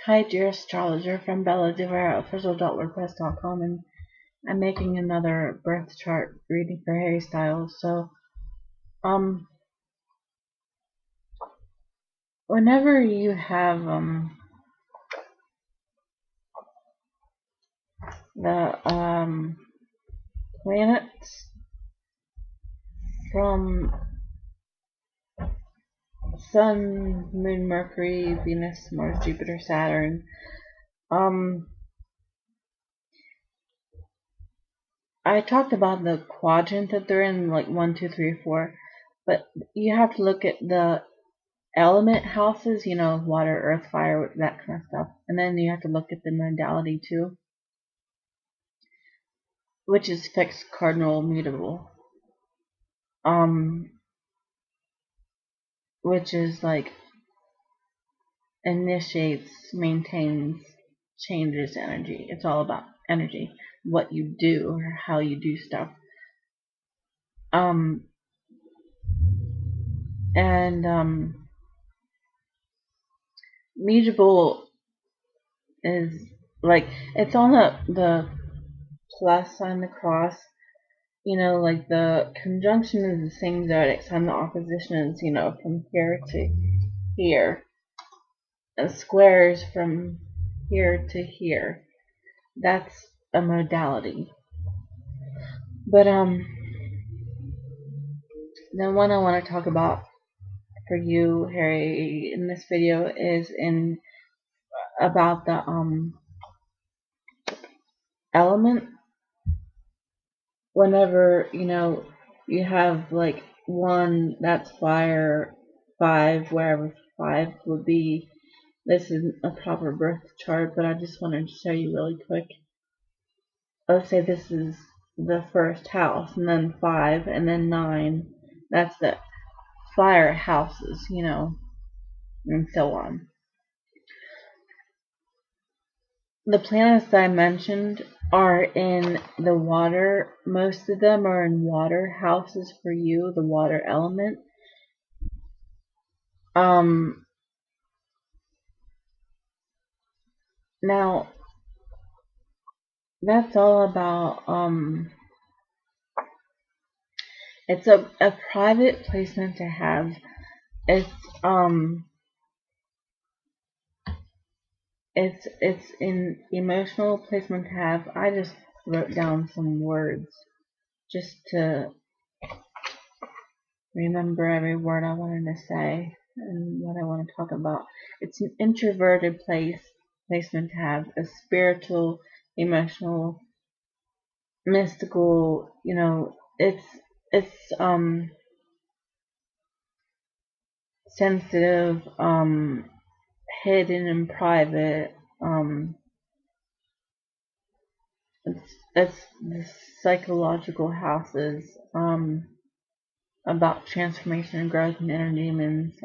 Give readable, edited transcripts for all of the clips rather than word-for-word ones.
Hi, dear astrologer from BellaDivera@official.wordpress.com, and I'm making another birth chart reading for Harry Styles. So, whenever you have the planets from Sun, Moon, Mercury, Venus, Mars, Jupiter, Saturn, I talked about the quadrant that they're in, like 1, 2, 3, 4, but you have to look at the element houses, water, earth, fire, that kind of stuff. And then you have to look at the modality too, which is fixed, cardinal, mutable. Which is like initiates, maintains, changes energy. It's all about energy, what you do or how you do stuff. Mutable is like, it's on the plus sign, the cross. Like the conjunction is the same zodiac sign, the opposition is, from here to here. And squares from here to here. That's a modality. But the one I want to talk about for you, Harry, in this video is about the element. Whenever you have like 1 that's fire, 5 wherever 5 would be. This is a proper birth chart, but I just wanted to show you really quick. Let's say this is the first house, and then 5, and then 9. That's the fire houses, and so on. The planets that I mentioned are in the water. Most of them are in water houses for you, the water element. Now, that's all about, it's a private placement to have. It's an emotional placement to have. I just wrote down some words just to remember every word I wanted to say and what I want to talk about. It's an introverted placement to have, a spiritual, emotional, mystical, it's sensitive, hidden and private. It's the psychological houses, about transformation and growth and inner demons,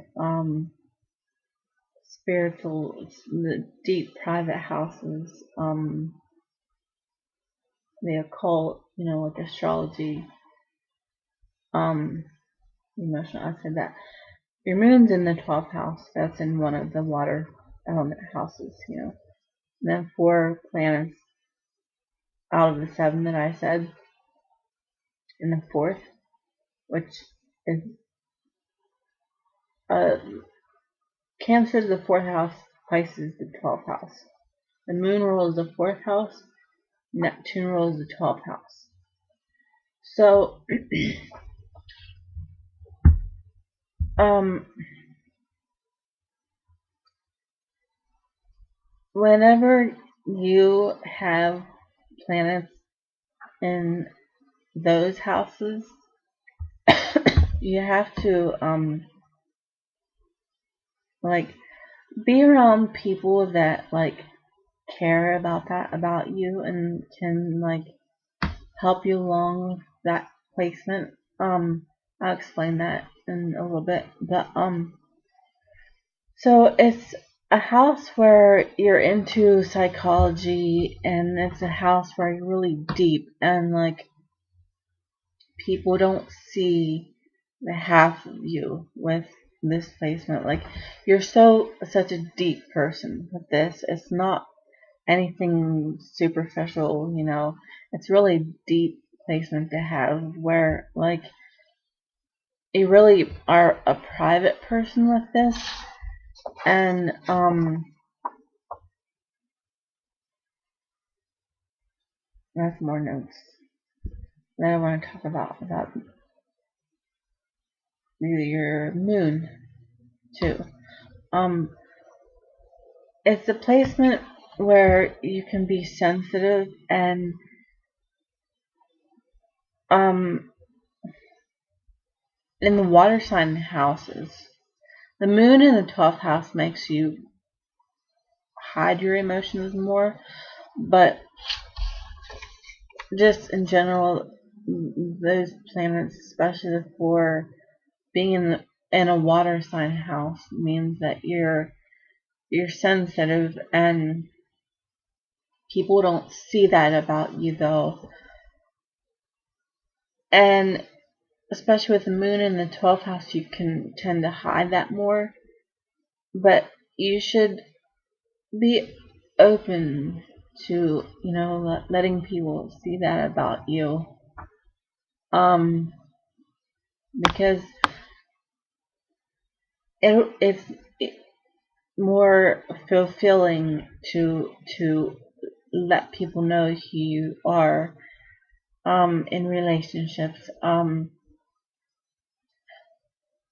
spiritual, the deep private houses, the occult, like astrology, emotional. I said that. Your moon's in the 12th house. That's in one of the water element houses, And then 4 planets out of the 7 that I said in the 4th, which is Cancer is the 4th house, Pisces the 12th house. The moon rules the 4th house, Neptune rules the 12th house. So, whenever you have planets in those houses, you have to be around people that care about that about you and can help you along with that placement. I'll explain that in a little bit, but so it's a house where you're into psychology, and it's a house where you're really deep, and people don't see the half of you with this placement. Like, you're such a deep person with this. It's not anything superficial, you know. It's really deep placement to have, where like you really are a private person with this. And that's more notes that I want to talk about your moon too. Um, it's a placement where you can be sensitive, and um, in the water sign houses, the moon in the 12th house makes you hide your emotions more, but just in general, those planets, especially for being in a water sign house, means that you're sensitive, and people don't see that about you though. And especially with the moon in the 12th house, you can tend to hide that more. But you should be open to, you know, letting people see that about you. Um, because it's more fulfilling to let people know who you are in relationships.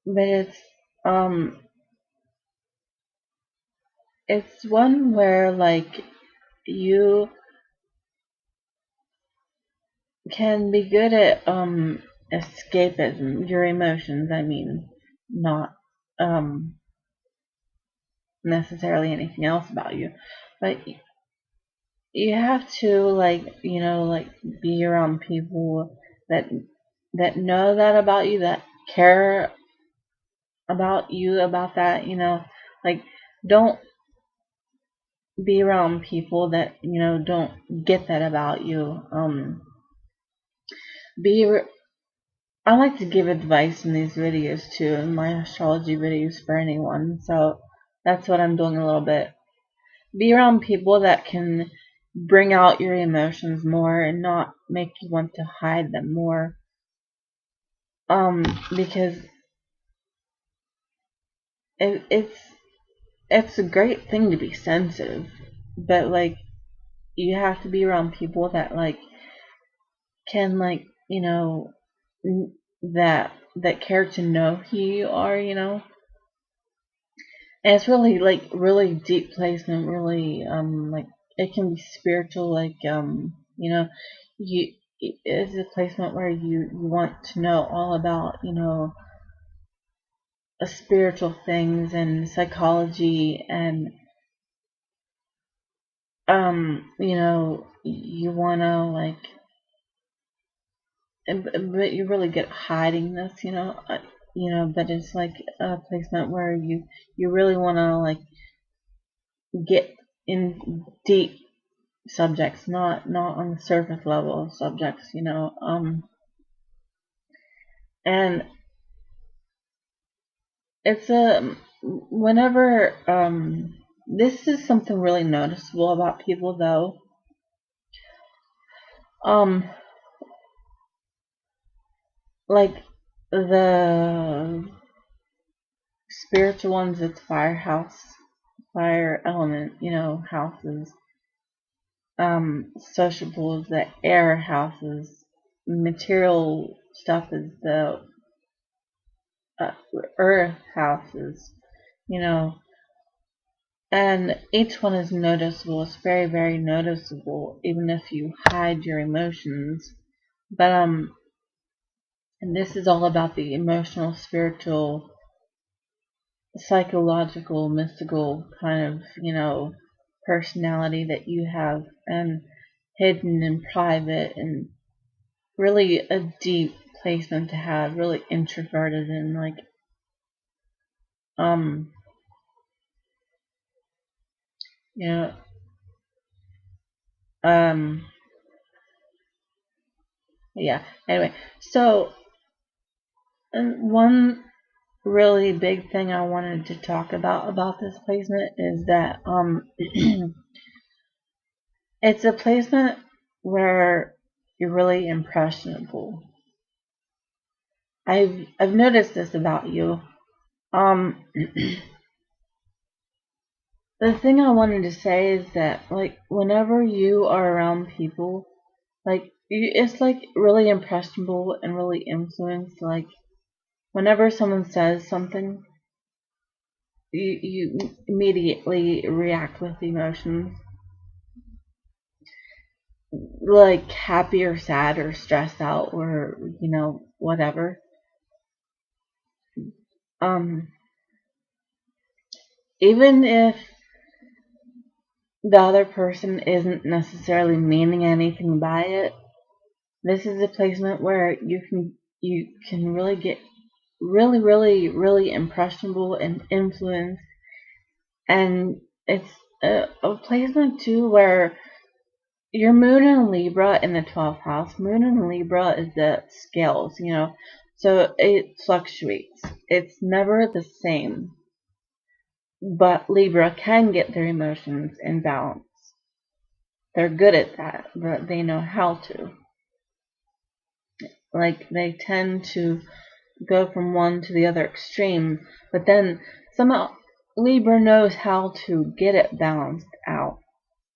But um it's one where like you can be good at escapism, your emotions, I mean, not um necessarily anything else about you. But you have to, like, you know, like, be around people that know that about you, that care about you, about that, you know. Like, don't be around people that, you know, don't get that about you. Be I like to give advice in these videos too, in my astrology videos, for anyone, so that's what I'm doing a little bit. Be around people that can bring out your emotions more and not make you want to hide them more. Because it's a great thing to be sensitive, but like, you have to be around people that like can, like, you know, that care to know who you are, you know. And it's really, like, really deep placement, really like, it can be spiritual, like, you know, it's a placement where you want to know all about, you know, spiritual things and psychology, and you know, you wanna, like, but you're really good at hiding this, you know. You know, but it's like a placement where you really wanna, like, get in deep subjects, not on the surface level of subjects, you know. And it's a whenever this is something really noticeable about people though. Um, like, the spiritual ones, it's fire element, you know, houses. Sociables, the air houses. Material stuff is the uh, earth houses, you know. And each one is noticeable. It's very, very noticeable, even if you hide your emotions. But and this is all about the emotional, spiritual, psychological, mystical kind of, you know, personality that you have, and hidden and private, and really a deep placement to have, really introverted, and like, um you know, um yeah. Anyway, so, and one really big thing I wanted to talk about this placement is that it's a placement where you're really impressionable. I've noticed this about you. The thing I wanted to say is that, like, whenever you are around people, like, it's like really impressionable and really influenced. Like, whenever someone says something, you immediately react with emotions, like happy or sad or stressed out or whatever. Um, Even if the other person isn't necessarily meaning anything by it, this is a placement where you can really get really, really, really impressionable and influenced. And it's a placement too where your moon in Libra in the 12th house. Moon in Libra is the scales, so it fluctuates. It's never the same. But Libra can get their emotions in balance. They're good at that, but they know how to. Like, they tend to go from one to the other extreme, but then somehow Libra knows how to get it balanced out,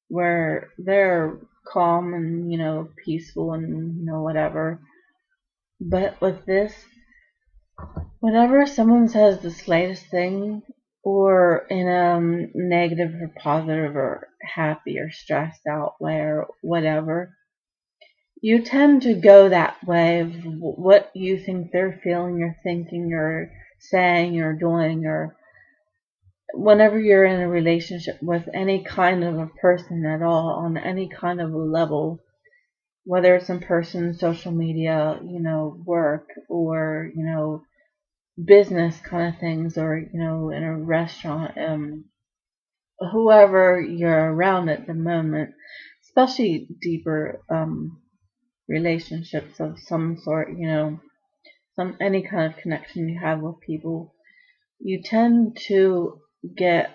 where they're calm and, peaceful and, whatever. But with this, whenever someone says the slightest thing, or in a negative or positive or happy or stressed out way or whatever, you tend to go that way of what you think they're feeling or thinking or saying or doing. Or whenever you're in a relationship with any kind of a person at all, on any kind of a level, whether it's in person, social media, work, or, business kind of things, or, in a restaurant, whoever you're around at the moment, especially deeper relationships of some sort, any kind of connection you have with people, you tend to get,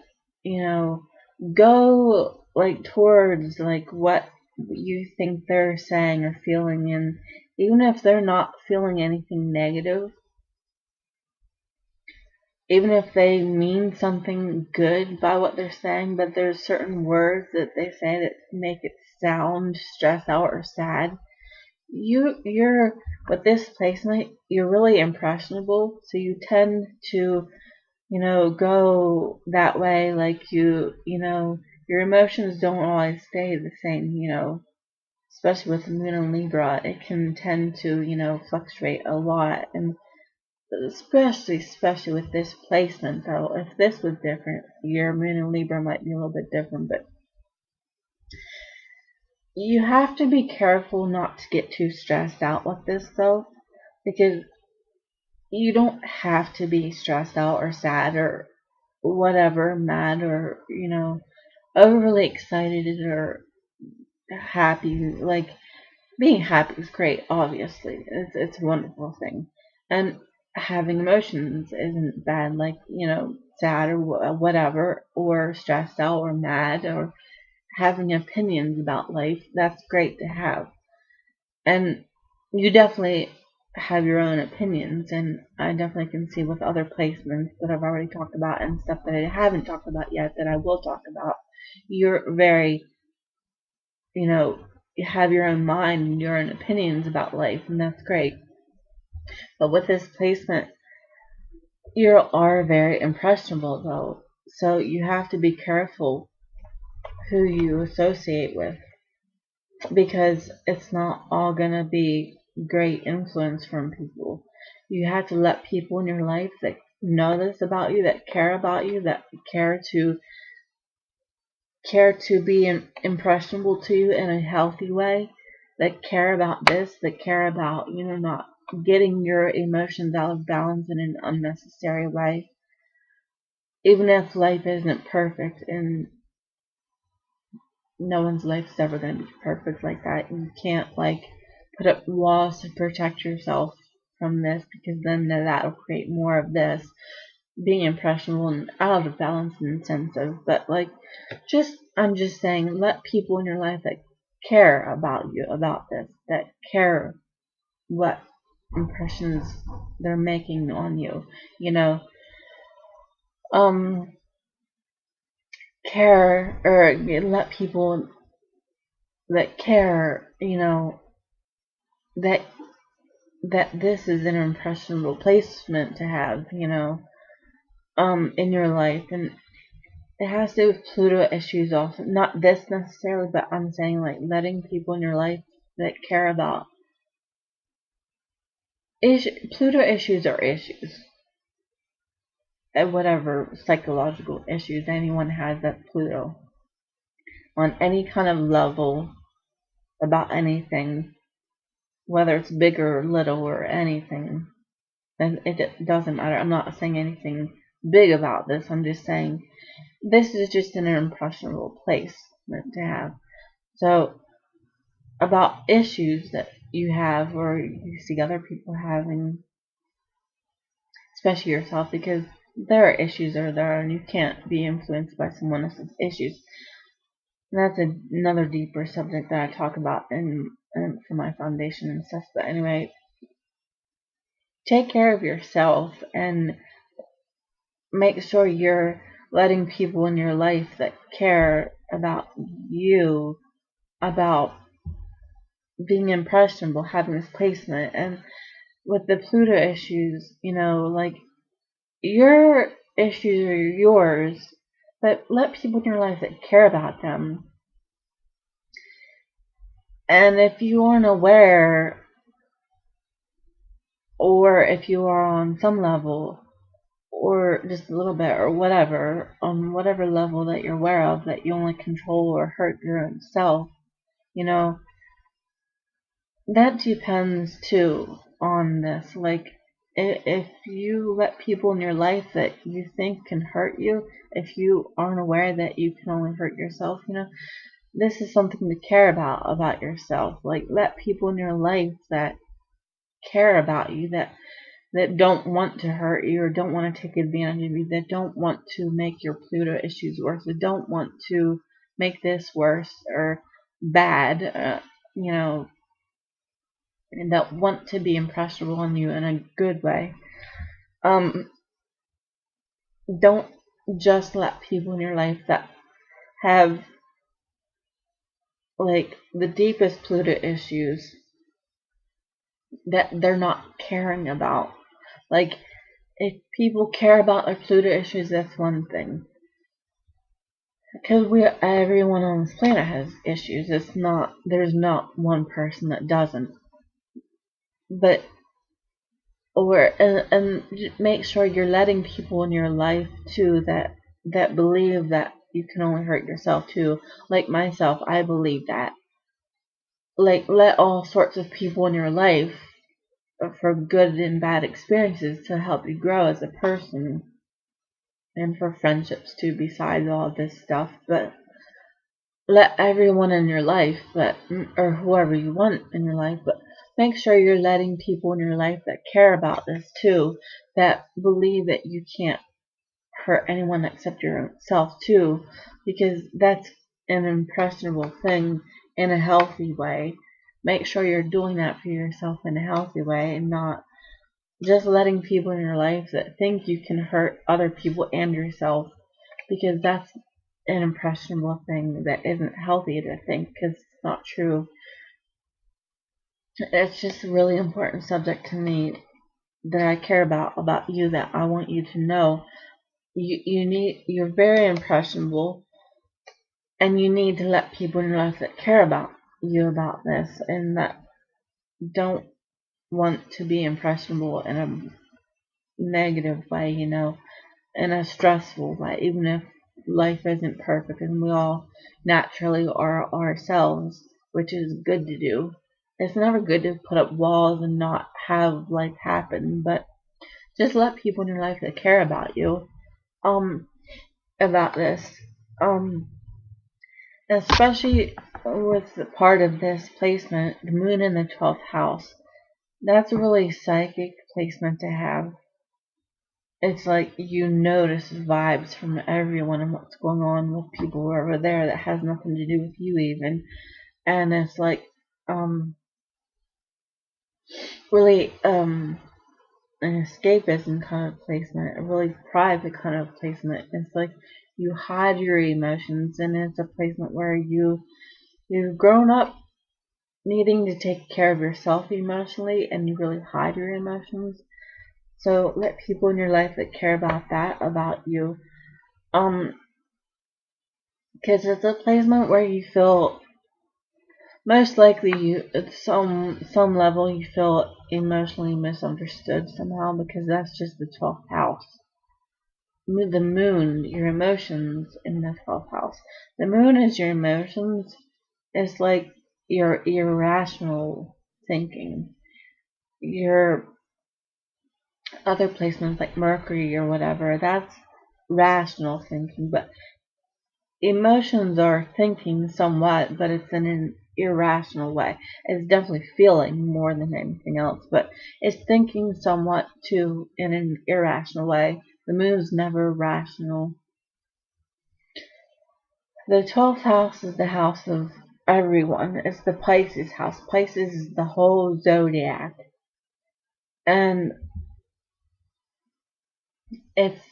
go like towards like what you think they're saying or feeling, and even if they're not feeling anything negative, even if they mean something good by what they're saying, but there's certain words that they say that make it sound stressed out or sad. You're with this placement, you're really impressionable, so you tend to, go that way. Like, your emotions don't always stay the same, especially with the moon in Libra, it can tend to, fluctuate a lot. And especially with this placement, though, if this was different, your moon in Libra might be a little bit different, but you have to be careful not to get too stressed out with this, though, because you don't have to be stressed out or sad or whatever, mad or, overly excited or happy. Like, being happy is great, obviously. It's a wonderful thing. And having emotions isn't bad, like, sad or whatever, or stressed out or mad, or having opinions about life. That's great to have. And you definitely have your own opinions, and I definitely can see with other placements that I've already talked about and stuff that I haven't talked about yet that I will talk about. You're very, you have your own mind and your own opinions about life, and that's great. But with this placement, you are very impressionable, though, so you have to be careful who you associate with, because it's not all gonna be great influence from people. You have to let people in your life that know this about you, that care about you, that care to be impressionable to you in a healthy way, that care about this, that care about, not getting your emotions out of balance in an unnecessary way. Even if life isn't perfect, and no one's life is ever going to be perfect like that, you can't, like, put up walls to protect yourself from this, because then that'll create more of this being impressionable and out of balance and insensitive. But like, I'm just saying, let people in your life that care about you, about this, that care what impressions they're making on you, you know, care, or let people that care, you know, that this is an impressionable placement to have, you know, in your life. And it has to do with Pluto issues also. Not this necessarily, but I'm saying like letting people in your life that care about Pluto issues are issues. And whatever psychological issues anyone has at Pluto, on any kind of level, about anything, whether it's big or little or anything, and it doesn't matter. I'm not saying anything big about this. I'm just saying this is just an impressionable place to have. So about issues that you have or you see other people having, especially yourself, because there are issues are there and you can't be influenced by someone else's issues. And that's another deeper subject that I talk about in for my foundation and stuff. But anyway, take care of yourself and make sure you're letting people in your life that care about you, about being impressionable, having this placement. And with the Pluto issues, you know, like, your issues are yours, but let people in your life that care about them. And if you aren't aware, or if you are on some level, or just a little bit, or whatever, on whatever level that you're aware of, that you only control or hurt your own self, you know, that depends too on this. Like, if you let people in your life that you think can hurt you, if you aren't aware that you can only hurt yourself, you know, this is something to care about yourself. Like, let people in your life that care about you, that don't want to hurt you or don't want to take advantage of you, that don't want to make your Pluto issues worse, that don't want to make this worse or bad, you know, and that want to be impressionable on you in a good way. Don't just let people in your life that have like the deepest Pluto issues that they're not caring about. Like, if people care about their Pluto issues, that's one thing. Because everyone on this planet has issues. There's not one person that doesn't. But, and make sure you're letting people in your life too that believe that you can only hurt yourself too. Like myself, I believe that. Like, let all sorts of people in your life for good and bad experiences to help you grow as a person, and for friendships too, besides all this stuff. But let everyone in your life or whoever you want in your life, but make sure you're letting people in your life that care about this too, that believe that you can't hurt anyone except yourself too, because that's an impressionable thing in a healthy way. Make sure you're doing that for yourself in a healthy way, and not just letting people in your life that think you can hurt other people and yourself, because that's an impressionable thing that isn't healthy to think, because it's not true. It's just a really important subject to me that I care about you, that I want you to know. You're very impressionable, and you need to let people in your life that care about you about this, and that don't want to be impressionable in a negative way, you know, in a stressful way, even if life isn't perfect and we all naturally are ourselves, which is good to do. It's never good to put up walls and not have life happen, but just let people in your life that care about you about this, especially with the part of this placement, the moon in the 12th house. That's a really psychic placement to have. It's like you notice vibes from everyone and what's going on with people over there that has nothing to do with you even. And it's like um really an escapism kind of placement, a really private kind of placement. It's like you hide your emotions, and it's a placement where you've grown up needing to take care of yourself emotionally, and you really hide your emotions. So let people in your life that care about that about you, because it's a placement where you feel most likely you at some level you feel emotionally misunderstood somehow, because that's just the 12th house. The moon, your emotions in the 12th house. The moon is your emotions. It's like your irrational thinking. Your other placements like Mercury or whatever, that's rational thinking. But emotions are thinking somewhat, but it's in an irrational way. It's definitely feeling more than anything else, but it's thinking somewhat too in an irrational way. The moon's never rational. The 12th house is the house of everyone. It's the Pisces house. Pisces is the whole zodiac. And it's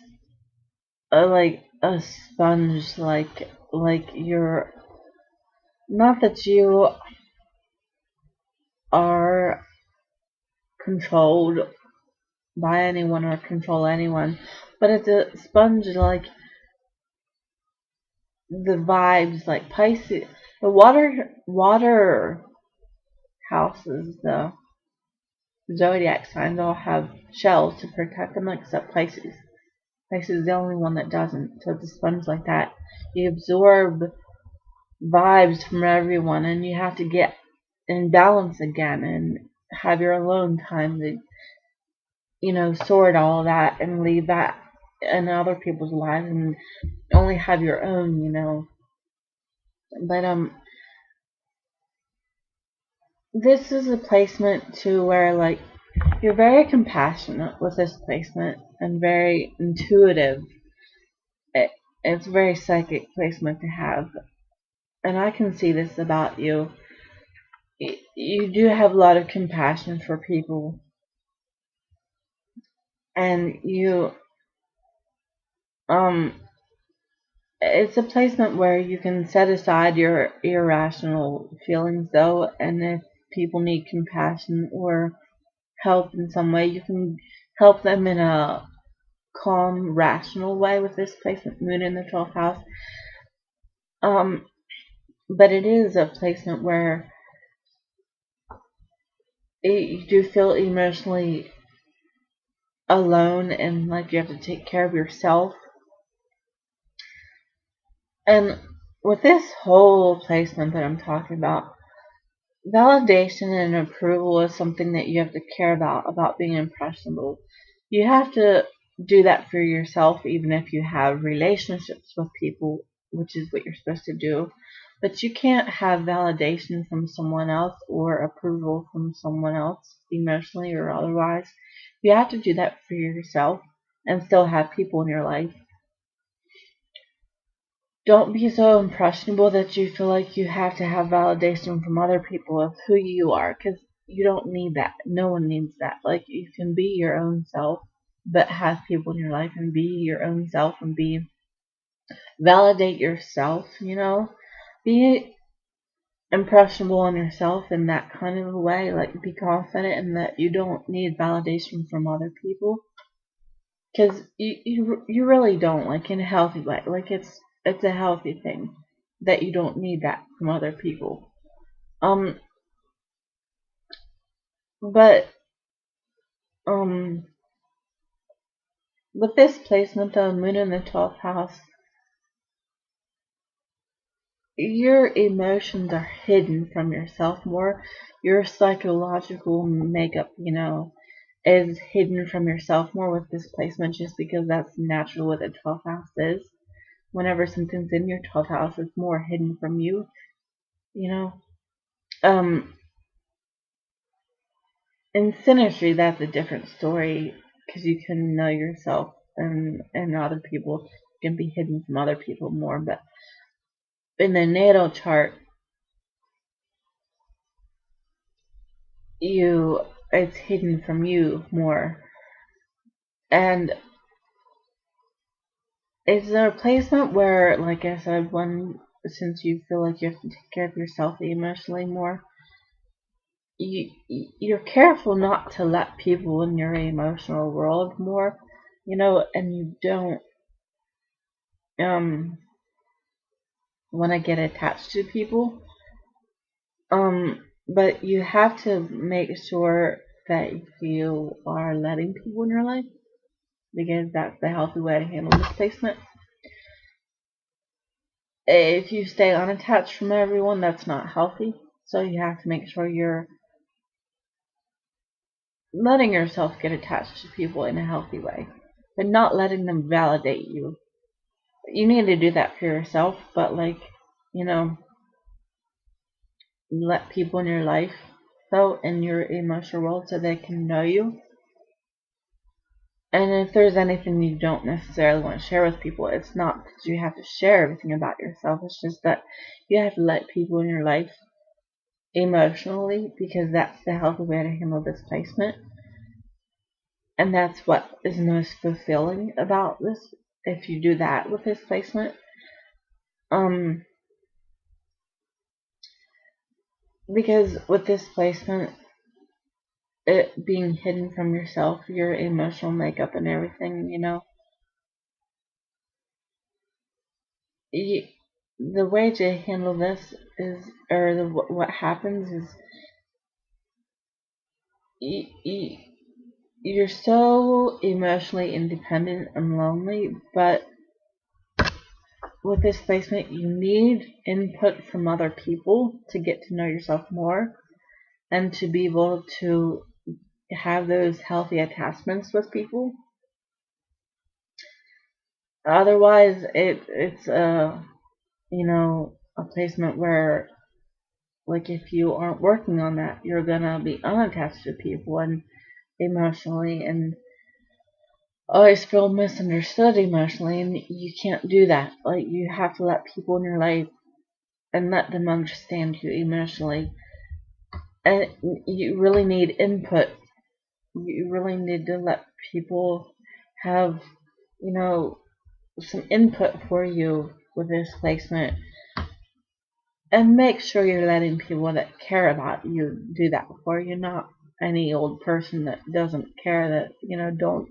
like a sponge, like you're, not that you are controlled by anyone or control anyone, but it's a sponge, like the vibes, like Pisces. The water houses, the zodiac signs all have shells to protect them, except Pisces. Pisces is the only one that doesn't. So it's a sponge like that. You absorb vibes from everyone, and you have to get in balance again and have your alone time to, sort all that and leave that in other people's lives and only have your own. But this is a placement too where like you're very compassionate with this placement and very intuitive. It's a very psychic placement to have, and I can see this about you. You do have a lot of compassion for people, and um it's a placement where you can set aside your irrational feelings though, and if people need compassion or help in some way, you can help them in a calm, rational way with this placement, moon in the 12th house. Um, but it is a placement where you do feel emotionally alone and like you have to take care of yourself. And with this whole placement that I'm talking about, validation and approval is something that you have to care about being impressionable. You have to do that for yourself, even if you have relationships with people, which is what you're supposed to do. But you can't have validation from someone else or approval from someone else, emotionally or otherwise. You have to do that for yourself and still have people in your life. Don't be so impressionable that you feel like you have to have validation from other people of who you are, because you don't need that. No one needs that. Like, you can be your own self, but have people in your life and be your own self and validate yourself. Be impressionable on yourself in that kind of a way. Like, be confident in that you don't need validation from other people. Because you really don't, like, in a healthy way. Like, it's a healthy thing that you don't need that from other people. Um, but um, with this placement of Moon in the 12th house, your emotions are hidden from yourself more. Your psychological makeup, is hidden from yourself more with this placement, just because that's natural what the 12th house is. Whenever something's in your 12th house, it's more hidden from you. you know. Um, In synastry, that's a different story because you can know yourself and other people can be hidden from other people more. But in the natal chart, it's hidden from you more. And is there a placement where, like I said, since you feel like you have to take care of yourself emotionally more, you're careful not to let people in your emotional world more, and you don't want to get attached to people. But you have to make sure that you are letting people in your life because that's the healthy way to handle this placement. If you stay unattached from everyone, that's not healthy. So you have to make sure you're letting yourself get attached to people in a healthy way, but not letting them validate you. You need to do that for yourself, but you know, let people in your life, though, in your emotional world so they can know you. And if there's anything you don't necessarily want to share with people, it's not that you have to share everything about yourself. It's just that you have to let people in your life emotionally because that's the healthy way to handle this placement. And that's what is most fulfilling about this if you do that with this placement. Because with this placement, it being hidden from yourself, your emotional makeup and everything, the way to handle this is, or what happens is, you're so emotionally independent and lonely, but with this placement, you need input from other people to get to know yourself more and to be able to have those healthy attachments with people. Otherwise, it's a placement where, like, if you aren't working on that, you're gonna be unattached to people and emotionally and always feel misunderstood emotionally, and you can't do that. Like, you have to let people in your life and let them understand you emotionally. And you really need input. You really need to let people have, some input for you with this placement. And make sure you're letting people that care about you do that for you, not any old person that doesn't care, that,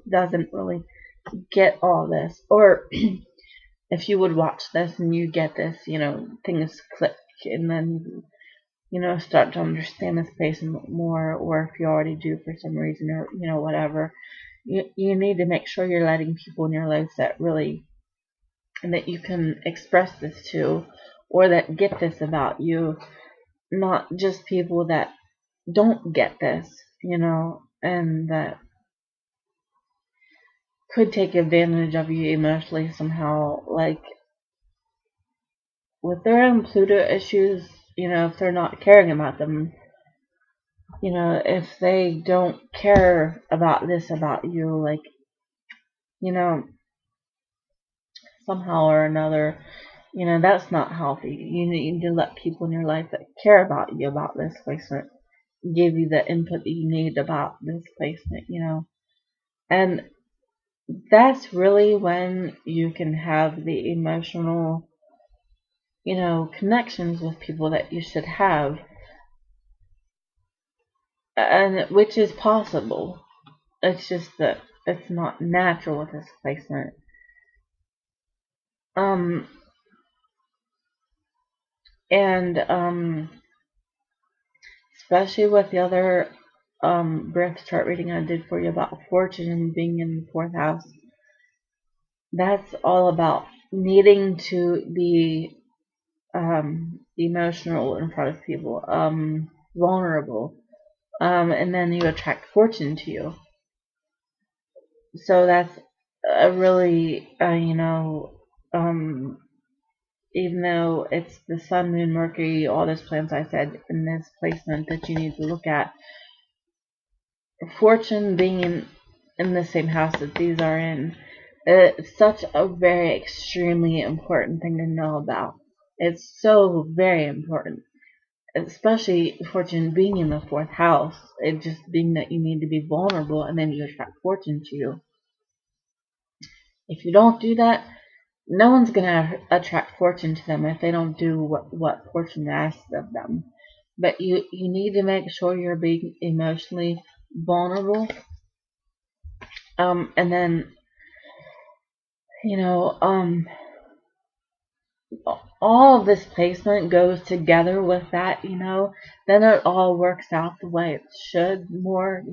doesn't really get all this. Or if you would watch this and you get this, things click and then, start to understand this person more, or if you already do for some reason, or, whatever. You need to make sure you're letting people in your life that really, and that you can express this to, or that get this about you, not just people that don't get this, and that could take advantage of you emotionally somehow, like with their own Pluto issues, if they're not caring about them, if they don't care about this about you, like, you know, somehow or another, that's not healthy. You need to let people in your life that care about you about this placement give you the input that you need about this placement, and that's really when you can have the emotional, connections with people that you should have, and which is possible. It's just that it's not natural with this placement. Um, and especially with the other birth chart reading I did for you about fortune being in the fourth house, that's all about needing to be emotional in front of people, vulnerable, and then you attract fortune to you. So that's a really, even though it's the sun, moon, Mercury, all those planets I said in this placement that you need to look at, Fortune being in the same house that these are in, it's such a very extremely important thing to know about. It's so very important, especially fortune being in the fourth house. It just being that you need to be vulnerable and then you attract fortune to you. If you don't do that, no one's gonna attract fortune to them if they don't do what fortune asks of them. But you need to make sure you're being emotionally vulnerable. And then you know, all of this placement goes together with that, then it all works out the way it should more,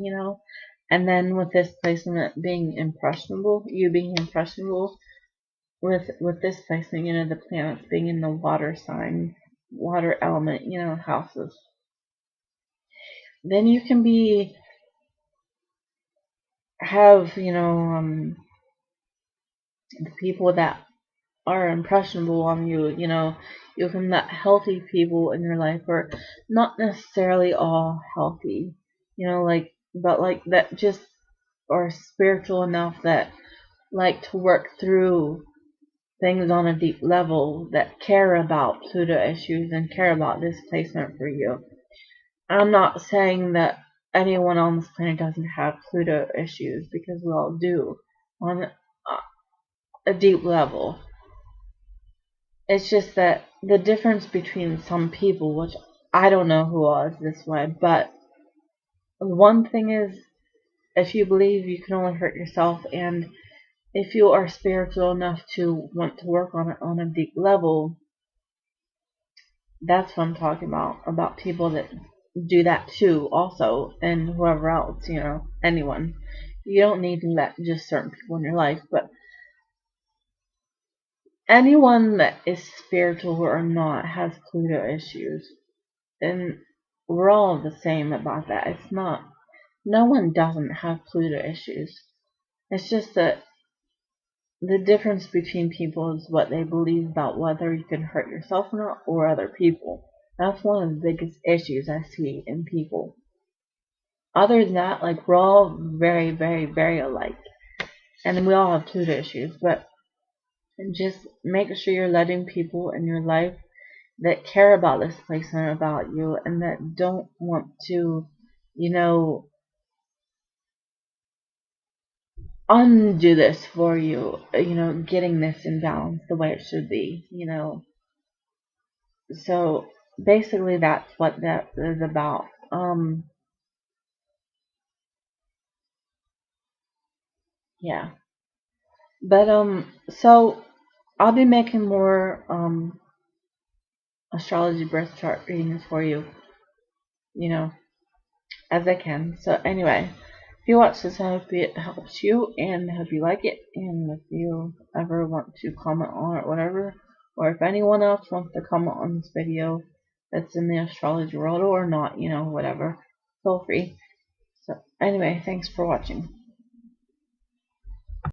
and then with this placement being impressionable, you being impressionable with this placement, the planets being in the water sign, water element, houses, then you can have, the people that are impressionable on you, you can met healthy people in your life, or not necessarily all healthy, but like that just are spiritual enough that like to work through things on a deep level, that care about Pluto issues and care about displacement for you. I'm not saying that anyone on this planet doesn't have Pluto issues, because we all do on a deep level. It's just that the difference between some people, which I don't know who all is this way, but one thing is, if you believe you can only hurt yourself, and if you are spiritual enough to want to work on it on a deep level, that's what I'm talking about people that do that too also, and whoever else, anyone. You don't need to let just certain people in your life, but anyone that is spiritual or not has Pluto issues. And we're all the same about that. It's not, no one doesn't have Pluto issues. It's just that the difference between people is what they believe about whether you can hurt yourself or not, or other people. That's one of the biggest issues I see in people. Other than that, like, we're all very, very, very alike. And we all have Pluto issues, but just make sure you're letting people in your life that care about this placement about you, and that don't want to, undo this for you, getting this in balance the way it should be. So basically that's what that is about. Yeah. But so I'll be making more astrology birth chart readings for you, you know, as I can. So anyway, if you watch this, I hope it helps you, and I hope you like it. And if you ever want to comment on it, whatever, or if anyone else wants to comment on this video that's in the astrology world or not, whatever, feel free. So anyway, thanks for watching.